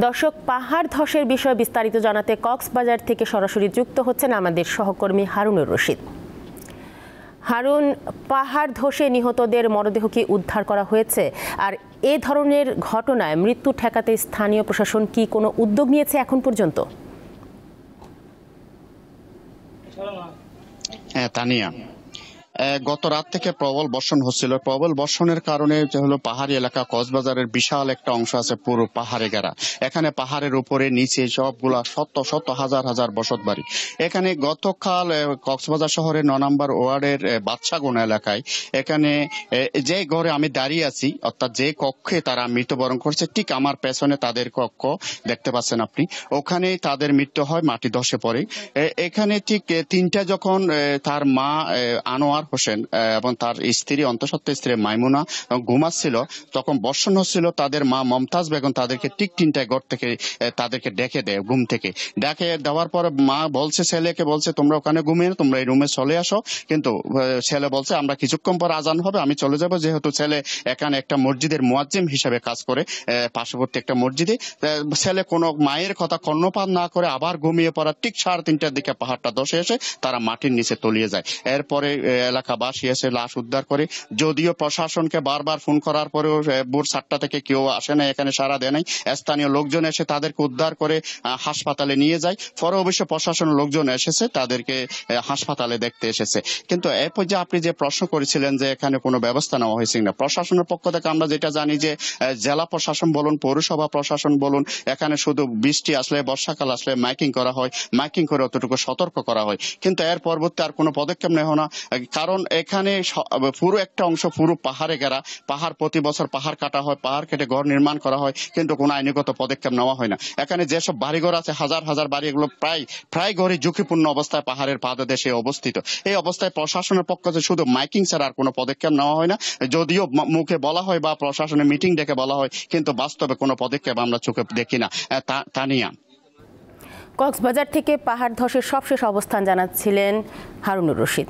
দর্শক, পাহাড় ধসের বিষয়ে বিস্তারিত জানাতে কক্সবাজার থেকে সরাসরি যুক্ত হচ্ছেন আমাদের সহকর্মী হারুনুর রশিদ। হারুন, পাহাড় ধসে নিহতদের মরদেহ কি উদ্ধার করা হয়েছে? আর এ ধরনের ঘটনায় মৃত্যু ঠেকাতে স্থানীয় প্রশাসন কি কোনো উদ্যোগ নিয়েছে এখন পর্যন্ত? হ্যাঁ তানিয়া, গত রাত থেকে প্রবল বর্ষণ হচ্ছিল। প্রবল বর্ষণের কারণে যে হলো পাহাড়ি এলাকা কক্সবাজারের বিশাল একটা অংশ আছে পুরো পাহাড়ে ঘেরা। এখানে পাহাড়ের উপরে নিচে সবগুলা শত শত হাজার হাজার বসত বাড়ি। এখানে গতকাল কক্সবাজার শহরের ৯ নম্বর ওয়ার্ডের বাদশাগোনা এলাকায় এখানে যে ঘরে আমি দাঁড়িয়ে আছি, অর্থাৎ যে কক্ষে তারা মৃত্যুবরণ করছে, ঠিক আমার পেছনে তাদের কক্ষ দেখতে পাচ্ছেন আপনি, ওখানেই তাদের মৃত্যু হয়, মাটি ধসে পড়ে। এখানে ঠিক ৩টা যখন তার মা আনোয়ার হোসেন এবং তার স্ত্রী অন্তঃসত্ত্বা স্ত্রী মাইমুনা ঘুমাচ্ছিল, তখন বর্ষণ হচ্ছিল। তাদের মা মমতাজ বেগম তাদেরকে ঠিক ৩টায় ঘর থেকে তাদেরকে ডেকে দেয়, ঘুম থেকে ডেকে দেওয়ার পর মা বলছে, ছেলেকে বলছে তোমরা ওখানে ঘুমিয়ে, তোমরা এই রুমে চলে আসো। কিন্তু ছেলে বলছে আমরা কিছুক্ষণ পর আজান হবে, আমি চলে যাব। যেহেতু ছেলে এখানে একটা মসজিদের মুয়াজ্জিম হিসেবে কাজ করে, পার্শ্ববর্তী একটা মসজিদে, ছেলে কোনো মায়ের কথা কর্ণপাত না করে আবার ঘুমিয়ে পড়ার ঠিক 3:30টার দিকে পাহাড়টা ধসে এসে তারা মাটির নিচে তলিয়ে যায়। এরপরে এলাকাবাসী এসে লাশ উদ্ধার করে। যদিও প্রশাসনকে বারবার ফোন করার পরেও ভোর 7টা থেকে কেউ আসে না, এখানে সাড়া দেয় নাই। স্থানীয় লোকজন এসে তাদেরকে উদ্ধার করে হাসপাতালে নিয়ে যায়। পরে অবশ্য প্রশাসনের লোকজন এসেছে, তাদেরকে হাসপাতালে দেখতে এসেছে। কিন্তু এ পর্যায়ে আপনি যে প্রশ্ন করেছিলেন যে এখানে কোনো ব্যবস্থা নেওয়া হয়েছে না, প্রশাসনের পক্ষ থেকে আমরা যেটা জানি যে জেলা প্রশাসন বলুন, পৌরসভা প্রশাসন বলুন, এখানে শুধু বৃষ্টি আসলে, বর্ষাকাল আসলে মাইকিং করা হয়, মাইকিং করে অতটুকু সতর্ক করা হয়। কিন্তু এর পরবর্তী আর কোনো পদক্ষেপ নেওয়া না, কারণ এখানে পুরো একটা অংশ পুরো পাহাড়ে ঘেরা। পাহাড় প্রতি বছর পাহাড় কাটা হয়, পাহাড় কেটে ঘর নির্মাণ করা হয়, কিন্তু কোনো আইনগত পদক্ষেপ নেওয়া হয় না। এখানে যেসব বাড়িঘর আছে, হাজার হাজার বাড়ি, এগুলো প্রায় ঘরে ঝুঁকিপূর্ণ অবস্থায় পাহাড়ের পাদদেশে অবস্থিত। এই অবস্থায় প্রশাসনের পক্ষ থেকে শুধু মাইকিং ছাড়া আর কোনো পদক্ষেপ নেওয়া হয় না। যদিও মুখে বলা হয় বা প্রশাসনের মিটিং ডেকে বলা হয়, কিন্তু বাস্তবে কোনো পদক্ষেপ আমরা চোখে দেখি না। তানিয়া, কক্সবাজার থেকে পাহাড় ধসের সবশেষ অবস্থান জানাচ্ছিলেন হারুনুর রশিদ।